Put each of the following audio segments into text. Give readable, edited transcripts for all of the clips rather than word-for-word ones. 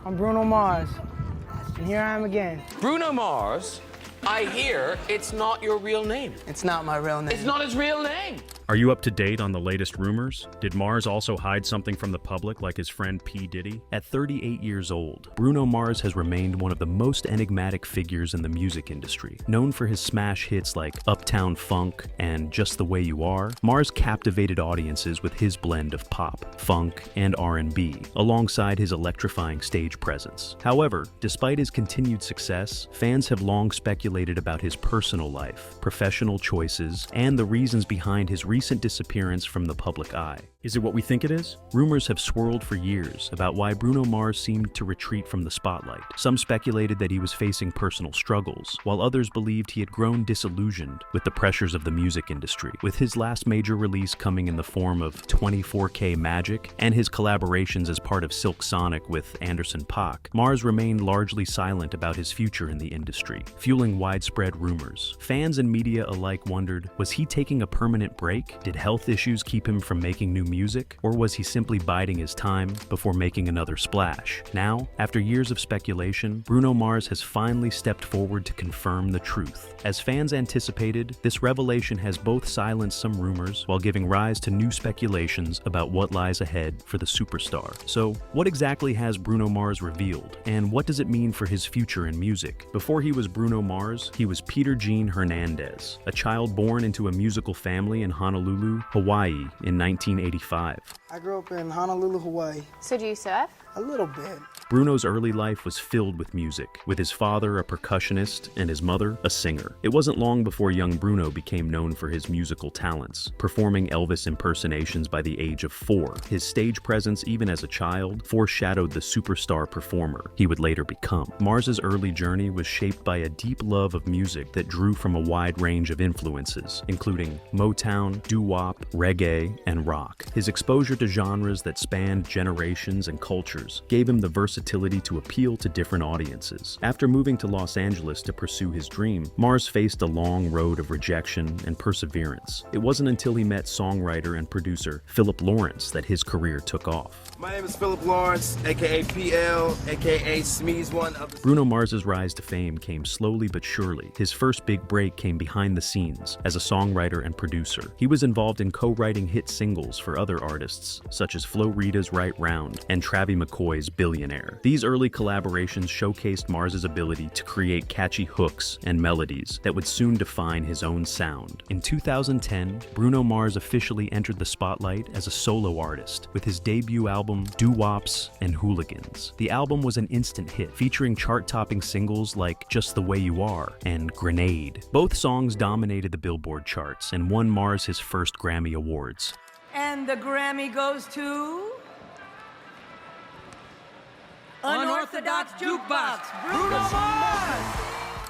I'm Bruno Mars, and here I am again. Bruno Mars, I hear it's not your real name. It's not my real name. It's not his real name. Are you up to date on the latest rumors? Did Mars also hide something from the public like his friend P. Diddy? At 38 years old, Bruno Mars has remained one of the most enigmatic figures in the music industry. Known for his smash hits like Uptown Funk and Just the Way You Are, Mars captivated audiences with his blend of pop, funk, and R&B, alongside his electrifying stage presence. However, despite his continued success, fans have long speculated about his personal life, professional choices, and the reasons behind his recent disappearance from the public eye. Is it what we think it is? Rumors have swirled for years about why Bruno Mars seemed to retreat from the spotlight. Some speculated that he was facing personal struggles, while others believed he had grown disillusioned with the pressures of the music industry. With his last major release coming in the form of 24K Magic and his collaborations as part of Silk Sonic with Anderson .Paak, Mars remained largely silent about his future in the industry, fueling widespread rumors. Fans and media alike wondered, was he taking a permanent break? Did health issues keep him from making new music? Or was he simply biding his time before making another splash? Now, after years of speculation, Bruno Mars has finally stepped forward to confirm the truth. As fans anticipated, this revelation has both silenced some rumors while giving rise to new speculations about what lies ahead for the superstar. So, what exactly has Bruno Mars revealed, and what does it mean for his future in music? Before he was Bruno Mars, he was Peter Gene Hernandez, a child born into a musical family in Honolulu, Hawaii in 1985. I grew up in Honolulu, Hawaii. So do you surf? A little bit. Bruno's early life was filled with music, with his father a percussionist and his mother a singer. It wasn't long before young Bruno became known for his musical talents, performing Elvis impersonations by the age of 4. His stage presence, even as a child, foreshadowed the superstar performer he would later become. Mars's early journey was shaped by a deep love of music that drew from a wide range of influences, including Motown, doo-wop, reggae, and rock. His exposure to genres that spanned generations and cultures gave him the versatility to appeal to different audiences. After moving to Los Angeles to pursue his dream, Mars faced a long road of rejection and perseverance. It wasn't until he met songwriter and producer Philip Lawrence that his career took off. My name is Philip Lawrence, aka PL, aka Smeeze One of the... Bruno Mars's rise to fame came slowly but surely. His first big break came behind the scenes as a songwriter and producer. He was involved in co-writing hit singles for other artists, such as Flo Rida's Right Round and Travie McCoy's Billionaire. These early collaborations showcased Mars's ability to create catchy hooks and melodies that would soon define his own sound. In 2010, Bruno Mars officially entered the spotlight as a solo artist with his debut album Doo-Wops and Hooligans. The album was an instant hit, featuring chart-topping singles like Just the Way You Are and Grenade. Both songs dominated the Billboard charts and won Mars his first Grammy Awards. And the Grammy goes to... Unorthodox Jukebox, Bruno Mars!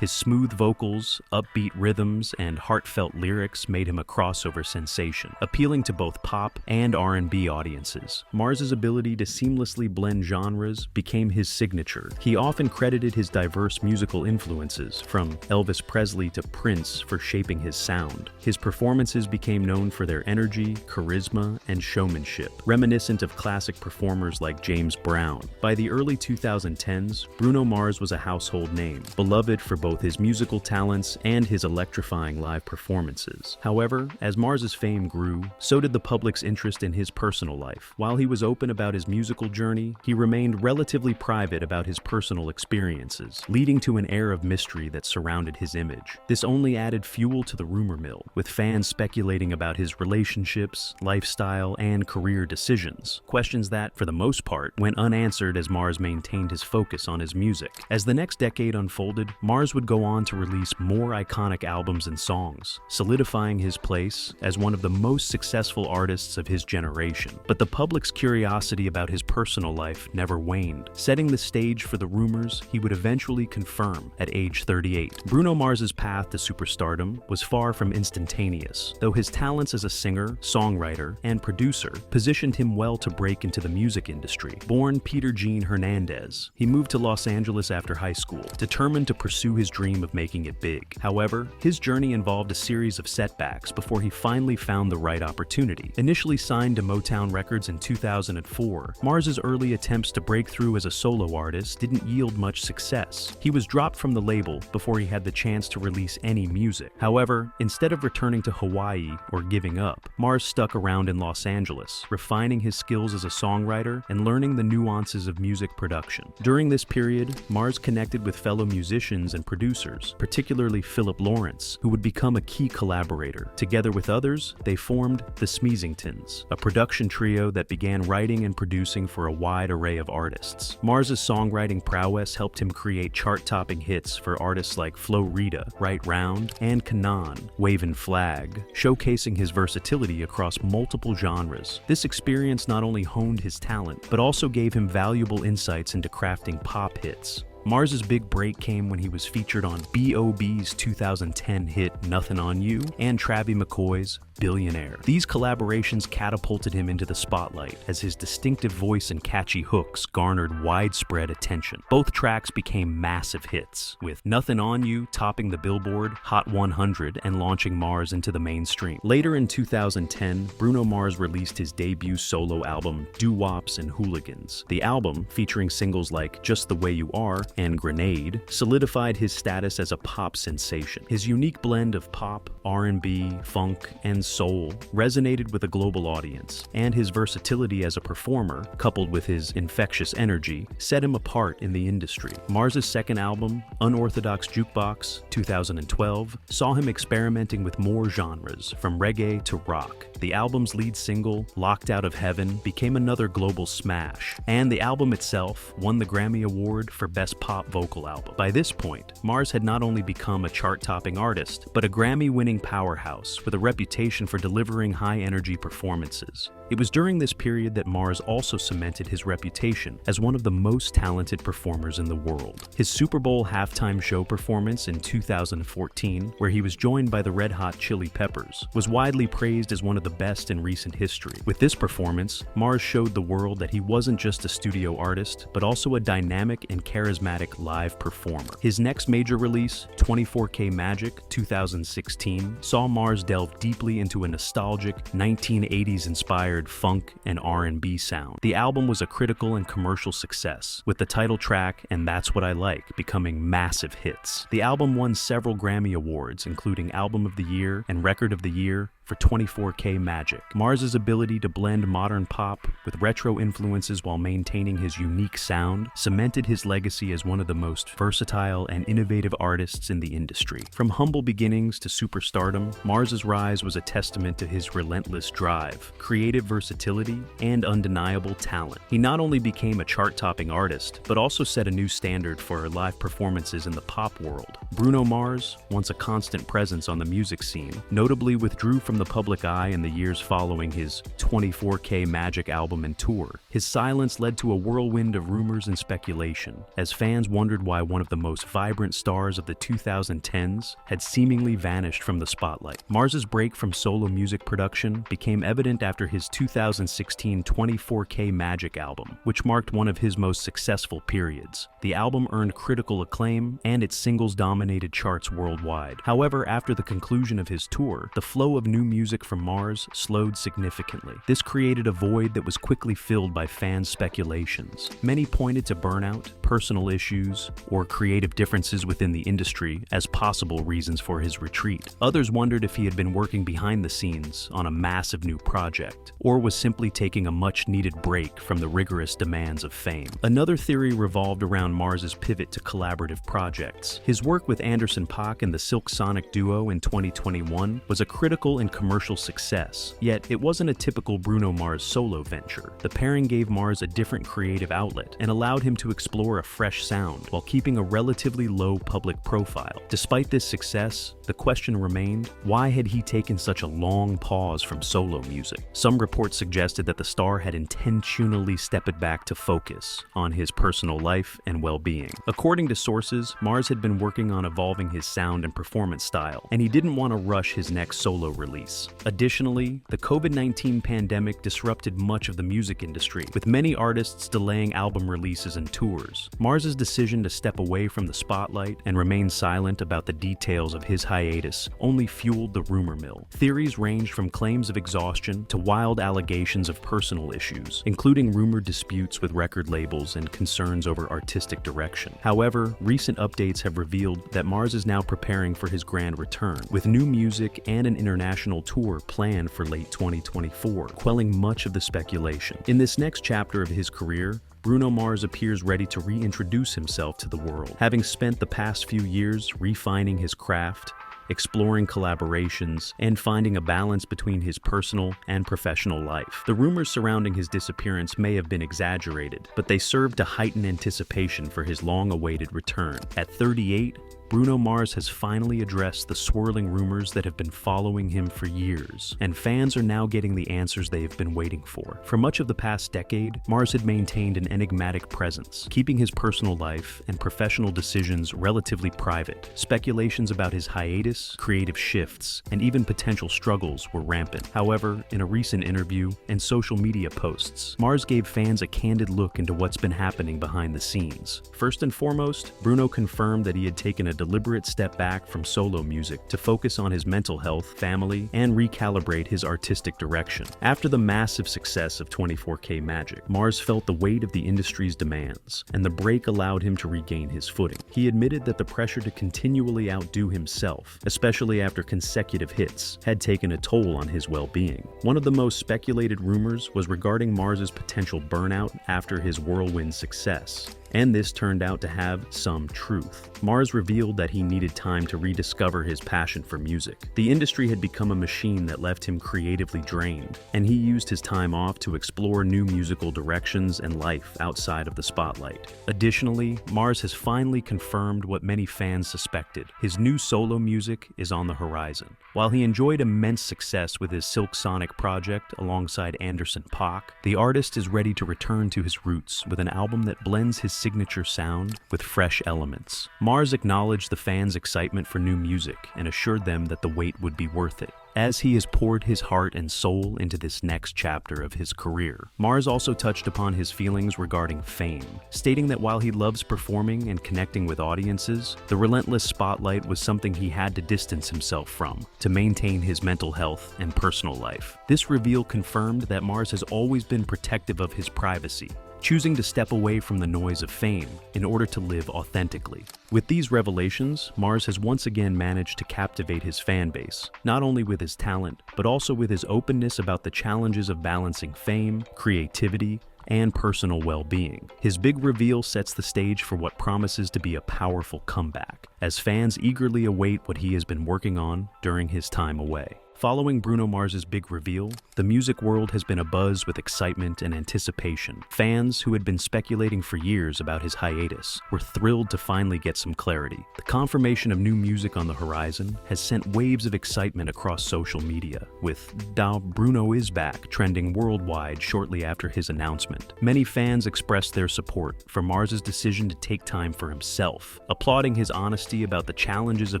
His smooth vocals, upbeat rhythms, and heartfelt lyrics made him a crossover sensation, appealing to both pop and R&B audiences. Mars's ability to seamlessly blend genres became his signature. He often credited his diverse musical influences, from Elvis Presley to Prince, for shaping his sound. His performances became known for their energy, charisma, and showmanship, reminiscent of classic performers like James Brown. By the early 2010s, Bruno Mars was a household name, beloved for both his musical talents and his electrifying live performances. However, as Mars's fame grew, so did the public's interest in his personal life. While he was open about his musical journey, he remained relatively private about his personal experiences, leading to an air of mystery that surrounded his image. This only added fuel to the rumor mill, with fans speculating about his relationships, lifestyle, and career decisions, questions that, for the most part, went unanswered as Mars maintained his focus on his music. As the next decade unfolded, Mars would go on to release more iconic albums and songs, solidifying his place as one of the most successful artists of his generation. But the public's curiosity about his personal life never waned, setting the stage for the rumors he would eventually confirm at age 38. Bruno Mars's path to superstardom was far from instantaneous, though his talents as a singer, songwriter, and producer positioned him well to break into the music industry. Born Peter Gene Hernandez, he moved to Los Angeles after high school, determined to pursue his his dream of making it big. However, his journey involved a series of setbacks before he finally found the right opportunity. Initially signed to Motown Records in 2004, Mars's early attempts to break through as a solo artist didn't yield much success. He was dropped from the label before he had the chance to release any music. However, instead of returning to Hawaii or giving up, Mars stuck around in Los Angeles, refining his skills as a songwriter and learning the nuances of music production. During this period, Mars connected with fellow musicians and producers, particularly Philip Lawrence, who would become a key collaborator. Together with others, they formed the Smeezingtons, a production trio that began writing and producing for a wide array of artists. Mars's songwriting prowess helped him create chart-topping hits for artists like Flo Rida, Right Round, and Kanan, Wavin' Flag, showcasing his versatility across multiple genres. This experience not only honed his talent, but also gave him valuable insights into crafting pop hits. Mars's big break came when he was featured on B.O.B.'s 2010 hit Nothin' on You and Travie McCoy's Billionaire. These collaborations catapulted him into the spotlight as his distinctive voice and catchy hooks garnered widespread attention. Both tracks became massive hits, with Nothin' on You topping the Billboard Hot 100 and launching Mars into the mainstream. Later in 2010, Bruno Mars released his debut solo album Doo-Wops and Hooligans. The album, featuring singles like Just the Way You Are and Grenade, solidified his status as a pop sensation. His unique blend of pop, R&B, funk, and soul resonated with a global audience, and his versatility as a performer, coupled with his infectious energy, set him apart in the industry. Mars's second album, Unorthodox Jukebox, 2012, saw him experimenting with more genres, from reggae to rock. The album's lead single, Locked Out of Heaven, became another global smash, and the album itself won the Grammy Award for Best Pop Vocal Album. By this point, Mars had not only become a chart-topping artist, but a Grammy-winning powerhouse with a reputation for delivering high-energy performances. It was during this period that Mars also cemented his reputation as one of the most talented performers in the world. His Super Bowl halftime show performance in 2014, where he was joined by the Red Hot Chili Peppers, was widely praised as one of the best in recent history. With this performance, Mars showed the world that he wasn't just a studio artist, but also a dynamic and charismatic live performer. His next major release, 24K Magic, 2016, saw Mars delve deeply into a nostalgic, 1980s-inspired funk and R&B sound. The album was a critical and commercial success, with the title track and That's What I Like becoming massive hits. The album won several Grammy Awards, including Album of the Year and Record of the Year for 24K Magic. Mars's ability to blend modern pop with retro influences while maintaining his unique sound cemented his legacy as one of the most versatile and innovative artists in the industry. From humble beginnings to superstardom, Mars's rise was a testament to his relentless drive, creative versatility, and undeniable talent. He not only became a chart-topping artist, but also set a new standard for live performances in the pop world. Bruno Mars, once a constant presence on the music scene, notably withdrew from the public eye in the years following his 24K Magic album and tour. His silence led to a whirlwind of rumors and speculation, as fans wondered why one of the most vibrant stars of the 2010s had seemingly vanished from the spotlight. Mars's break from solo music production became evident after his 2016 24K Magic album, which marked one of his most successful periods. The album earned critical acclaim, and its singles dominated charts worldwide. However, after the conclusion of his tour, the flow of new music from Mars slowed significantly. This created a void that was quickly filled by fans' speculations. Many pointed to burnout, personal issues, or creative differences within the industry as possible reasons for his retreat. Others wondered if he had been working behind the scenes on a massive new project, or was simply taking a much-needed break from the rigorous demands of fame. Another theory revolved around Mars's pivot to collaborative projects. His work with Anderson .Paak and the Silk Sonic duo in 2021 was a critical and commercial success, yet it wasn't a typical Bruno Mars solo venture. The pairing gave Mars a different creative outlet and allowed him to explore a fresh sound while keeping a relatively low public profile. Despite this success, the question remained, why had he taken such a long pause from solo music? Some reports suggested that the star had intentionally stepped back to focus on his personal life and well-being. According to sources, Mars had been working on evolving his sound and performance style, and he didn't want to rush his next solo release. Additionally, the COVID-19 pandemic disrupted much of the music industry, with many artists delaying album releases and tours. Mars's decision to step away from the spotlight and remain silent about the details of his hiatus only fueled the rumor mill. Theories ranged from claims of exhaustion to wild allegations of personal issues, including rumored disputes with record labels and concerns over artistic direction. However, recent updates have revealed that Mars is now preparing for his grand return, with new music and an international tour planned for late 2024, quelling much of the speculation. In this next chapter of his career, Bruno Mars appears ready to reintroduce himself to the world, having spent the past few years refining his craft, exploring collaborations, and finding a balance between his personal and professional life. The rumors surrounding his disappearance may have been exaggerated, but they served to heighten anticipation for his long-awaited return. At 38, Bruno Mars has finally addressed the swirling rumors that have been following him for years, and fans are now getting the answers they have been waiting for. For much of the past decade, Mars had maintained an enigmatic presence, keeping his personal life and professional decisions relatively private. Speculations about his hiatus, creative shifts, and even potential struggles were rampant. However, in a recent interview and social media posts, Mars gave fans a candid look into what's been happening behind the scenes. First and foremost, Bruno confirmed that he had taken a deliberate step back from solo music to focus on his mental health, family, and recalibrate his artistic direction. After the massive success of 24K Magic, Mars felt the weight of the industry's demands, and the break allowed him to regain his footing. He admitted that the pressure to continually outdo himself, especially after consecutive hits, had taken a toll on his well-being. One of the most speculated rumors was regarding Mars's potential burnout after his whirlwind success, and this turned out to have some truth. Mars revealed that he needed time to rediscover his passion for music. The industry had become a machine that left him creatively drained, and he used his time off to explore new musical directions and life outside of the spotlight. Additionally, Mars has finally confirmed what many fans suspected. His new solo music is on the horizon. While he enjoyed immense success with his Silk Sonic project alongside Anderson .Paak, the artist is ready to return to his roots with an album that blends his signature sound with fresh elements. Mars acknowledged the fans' excitement for new music and assured them that the wait would be worth it, as he has poured his heart and soul into this next chapter of his career. Mars also touched upon his feelings regarding fame, stating that while he loves performing and connecting with audiences, the relentless spotlight was something he had to distance himself from to maintain his mental health and personal life. This reveal confirmed that Mars has always been protective of his privacy, choosing to step away from the noise of fame in order to live authentically. With these revelations, Mars has once again managed to captivate his fan base, not only with his talent, but also with his openness about the challenges of balancing fame, creativity, and personal well-being. His big reveal sets the stage for what promises to be a powerful comeback, as fans eagerly await what he has been working on during his time away. Following Bruno Mars's big reveal, the music world has been abuzz with excitement and anticipation. Fans who had been speculating for years about his hiatus were thrilled to finally get some clarity. The confirmation of new music on the horizon has sent waves of excitement across social media, with "Da Bruno is back" trending worldwide shortly after his announcement. Many fans expressed their support for Mars's decision to take time for himself, applauding his honesty about the challenges of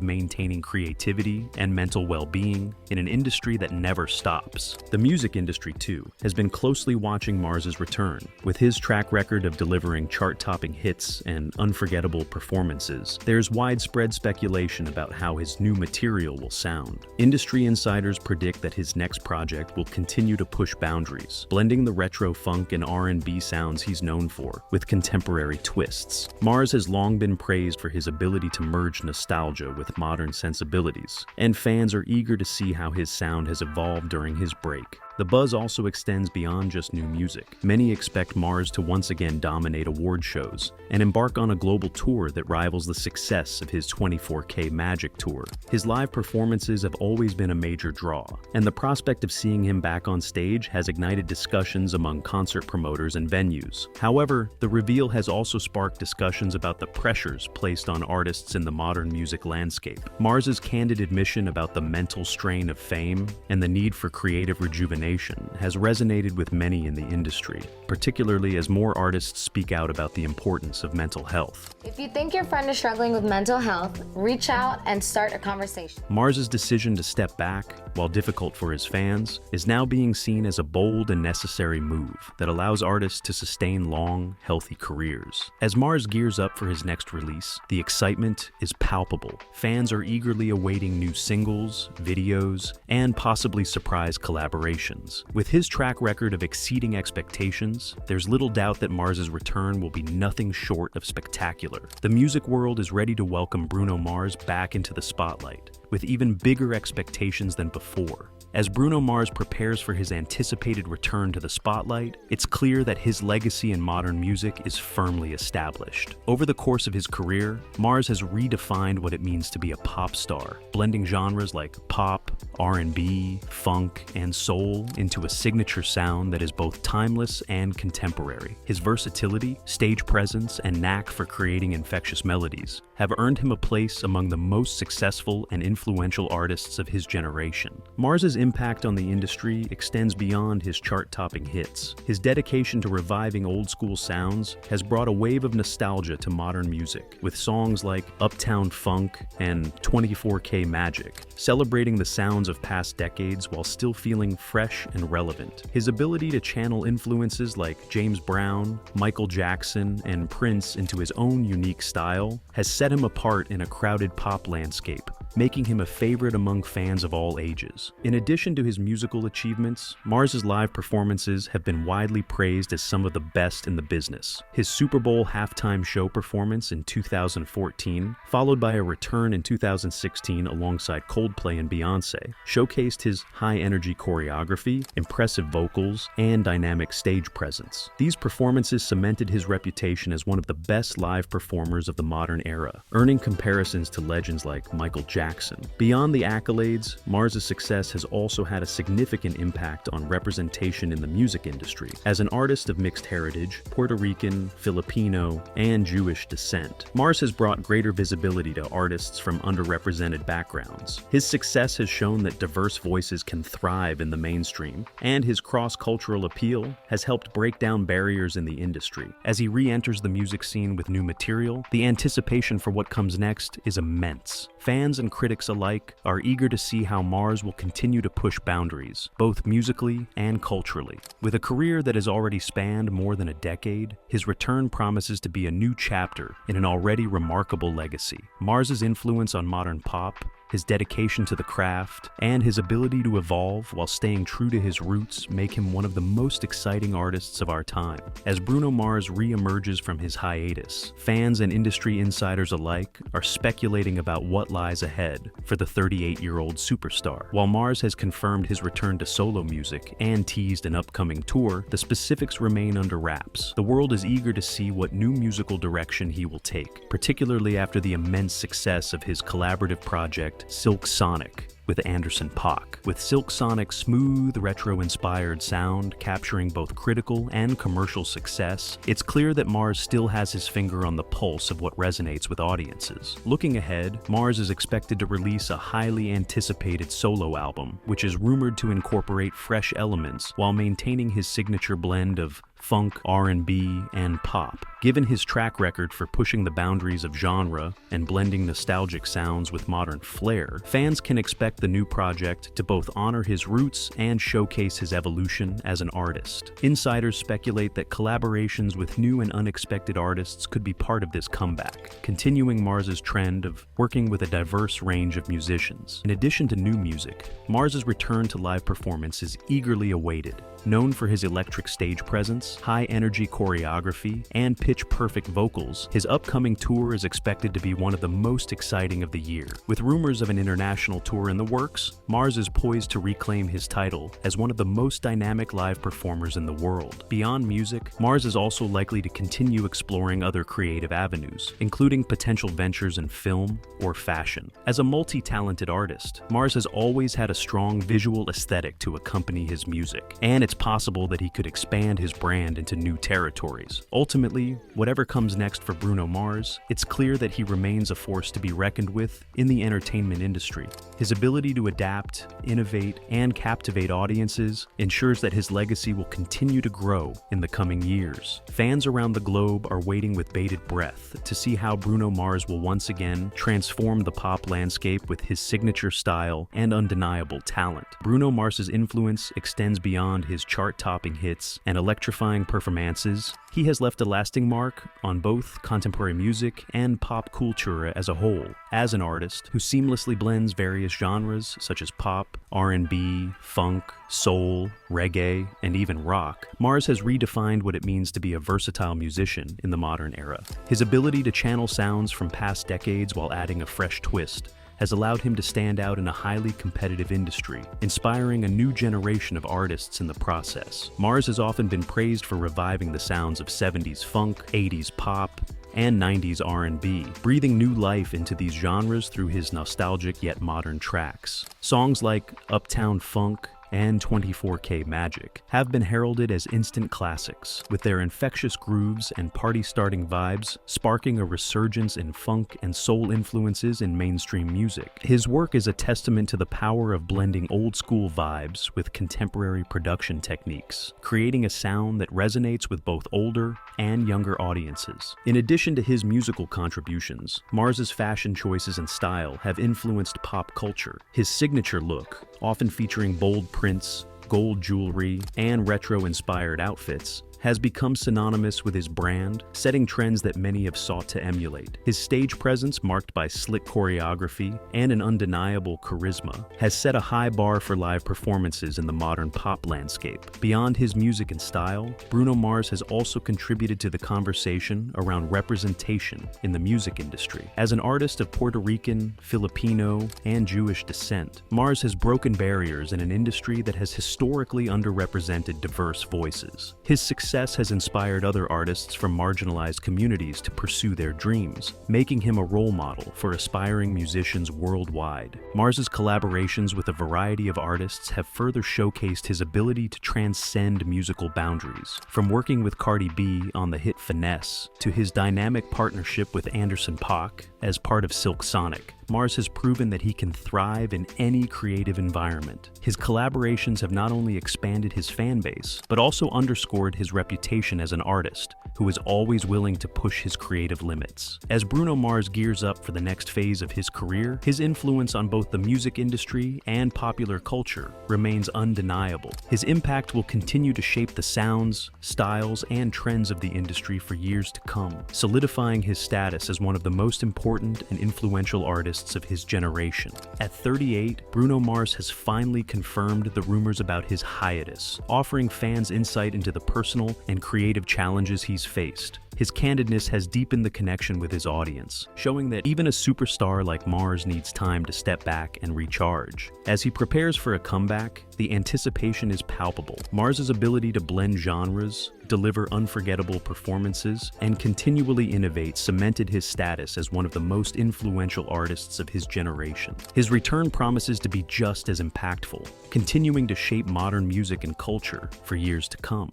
maintaining creativity and mental well-being in an industry that never stops. The music industry, too, has been closely watching Mars's return. With his track record of delivering chart-topping hits and unforgettable performances, there's widespread speculation about how his new material will sound. Industry insiders predict that his next project will continue to push boundaries, blending the retro funk and R&B sounds he's known for with contemporary twists. Mars has long been praised for his ability to merge nostalgia with modern sensibilities, and fans are eager to see how his sound has evolved during his break. The buzz also extends beyond just new music. Many expect Mars to once again dominate award shows and embark on a global tour that rivals the success of his 24K Magic tour. His live performances have always been a major draw, and the prospect of seeing him back on stage has ignited discussions among concert promoters and venues. However, the reveal has also sparked discussions about the pressures placed on artists in the modern music landscape. Mars's candid admission about the mental strain of fame and the need for creative rejuvenation transformation has resonated with many in the industry, particularly as more artists speak out about the importance of mental health. If you think your friend is struggling with mental health, reach out and start a conversation. Mars's decision to step back, while difficult for his fans, is now being seen as a bold and necessary move that allows artists to sustain long, healthy careers. As Mars gears up for his next release, the excitement is palpable. Fans are eagerly awaiting new singles, videos, and possibly surprise collaborations. With his track record of exceeding expectations, there's little doubt that Mars's return will be nothing short of spectacular. The music world is ready to welcome Bruno Mars back into the spotlight, with even bigger expectations than before. As Bruno Mars prepares for his anticipated return to the spotlight, it's clear that his legacy in modern music is firmly established. Over the course of his career, Mars has redefined what it means to be a pop star, blending genres like pop, R&B, funk, and soul into a signature sound that is both timeless and contemporary. His versatility, stage presence, and knack for creating infectious melodies have earned him a place among the most successful and influential artists of his generation. Mars's impact on the industry extends beyond his chart-topping hits. His dedication to reviving old-school sounds has brought a wave of nostalgia to modern music, with songs like Uptown Funk and 24K Magic, celebrating the sounds of past decades while still feeling fresh and relevant. His ability to channel influences like James Brown, Michael Jackson, and Prince into his own unique style has set him apart in a crowded pop landscape, making him a favorite among fans of all ages. In addition to his musical achievements, Mars's live performances have been widely praised as some of the best in the business. His Super Bowl halftime show performance in 2014, followed by a return in 2016 alongside Coldplay and Beyoncé, showcased his high-energy choreography, impressive vocals, and dynamic stage presence. These performances cemented his reputation as one of the best live performers of the modern era, earning comparisons to legends like Michael Jackson. Beyond the accolades, Mars's success has also had a significant impact on representation in the music industry. As an artist of mixed heritage, Puerto Rican, Filipino, and Jewish descent, Mars has brought greater visibility to artists from underrepresented backgrounds. His success has shown that diverse voices can thrive in the mainstream, and his cross-cultural appeal has helped break down barriers in the industry. As he re-enters the music scene with new material, the anticipation for what comes next is immense. Fans and critics alike are eager to see how Mars will continue to push boundaries, both musically and culturally. With a career that has already spanned more than a decade, his return promises to be a new chapter in an already remarkable legacy. Mars's influence on modern pop, his dedication to the craft, and his ability to evolve while staying true to his roots make him one of the most exciting artists of our time. As Bruno Mars re-emerges from his hiatus, fans and industry insiders alike are speculating about what lies ahead for the 38-year-old superstar. While Mars has confirmed his return to solo music and teased an upcoming tour, the specifics remain under wraps. The world is eager to see what new musical direction he will take, particularly after the immense success of his collaborative project Silk Sonic with Anderson .Paak. With Silk Sonic's smooth, retro-inspired sound capturing both critical and commercial success, it's clear that Mars still has his finger on the pulse of what resonates with audiences. Looking ahead, Mars is expected to release a highly anticipated solo album, which is rumored to incorporate fresh elements while maintaining his signature blend of funk, R&B, and pop. Given his track record for pushing the boundaries of genre and blending nostalgic sounds with modern flair, fans can expect the new project to both honor his roots and showcase his evolution as an artist. Insiders speculate that collaborations with new and unexpected artists could be part of this comeback, continuing Mars's trend of working with a diverse range of musicians. In addition to new music, Mars's return to live performance is eagerly awaited. Known for his electric stage presence, high-energy choreography, and pitch-perfect vocals, his upcoming tour is expected to be one of the most exciting of the year. With rumors of an international tour in the works, Mars is poised to reclaim his title as one of the most dynamic live performers in the world. Beyond music, Mars is also likely to continue exploring other creative avenues, including potential ventures in film or fashion. As a multi-talented artist, Mars has always had a strong visual aesthetic to accompany his music, and it's it's possible that he could expand his brand into new territories. Ultimately, whatever comes next for Bruno Mars, it's clear that he remains a force to be reckoned with in the entertainment industry. His ability to adapt, innovate, and captivate audiences ensures that his legacy will continue to grow in the coming years. Fans around the globe are waiting with bated breath to see how Bruno Mars will once again transform the pop landscape with his signature style and undeniable talent. Bruno Mars's influence extends beyond his chart-topping hits and electrifying performances. He has left a lasting mark on both contemporary music and pop culture as a whole. As an artist who seamlessly blends various genres such as pop, R&B, funk, soul, reggae, and even rock, Mars has redefined what it means to be a versatile musician in the modern era. His ability to channel sounds from past decades while adding a fresh twist has allowed him to stand out in a highly competitive industry, inspiring a new generation of artists in the process. Mars has often been praised for reviving the sounds of 70s funk, 80s pop, and 90s R&B, breathing new life into these genres through his nostalgic yet modern tracks. Songs like Uptown Funk and 24K Magic have been heralded as instant classics, with their infectious grooves and party-starting vibes sparking a resurgence in funk and soul influences in mainstream music. His work is a testament to the power of blending old-school vibes with contemporary production techniques, creating a sound that resonates with both older and younger audiences. In addition to his musical contributions, Mars's fashion choices and style have influenced pop culture. His signature look, often featuring bold prints, gold jewelry, and retro-inspired outfits, has become synonymous with his brand, setting trends that many have sought to emulate. His stage presence, marked by slick choreography and an undeniable charisma, has set a high bar for live performances in the modern pop landscape. Beyond his music and style, Bruno Mars has also contributed to the conversation around representation in the music industry. As an artist of Puerto Rican, Filipino, and Jewish descent, Mars has broken barriers in an industry that has historically underrepresented diverse voices. His success has inspired other artists from marginalized communities to pursue their dreams, making him a role model for aspiring musicians worldwide. Mars's collaborations with a variety of artists have further showcased his ability to transcend musical boundaries. From working with Cardi B on the hit Finesse to his dynamic partnership with Anderson .Paak as part of Silk Sonic, Mars has proven that he can thrive in any creative environment. His collaborations have not only expanded his fan base, but also underscored his reputation as an artist who is always willing to push his creative limits. As Bruno Mars gears up for the next phase of his career, his influence on both the music industry and popular culture remains undeniable. His impact will continue to shape the sounds, styles, and trends of the industry for years to come, solidifying his status as one of the most important and influential artists of his generation. At 38, Bruno Mars has finally confirmed the rumors about his hiatus, offering fans insight into the personal and creative challenges he's faced. His candidness has deepened the connection with his audience, showing that even a superstar like Mars needs time to step back and recharge. As he prepares for a comeback, the anticipation is palpable. Mars's ability to blend genres, deliver unforgettable performances, and continually innovate cemented his status as one of the most influential artists of his generation. His return promises to be just as impactful, continuing to shape modern music and culture for years to come.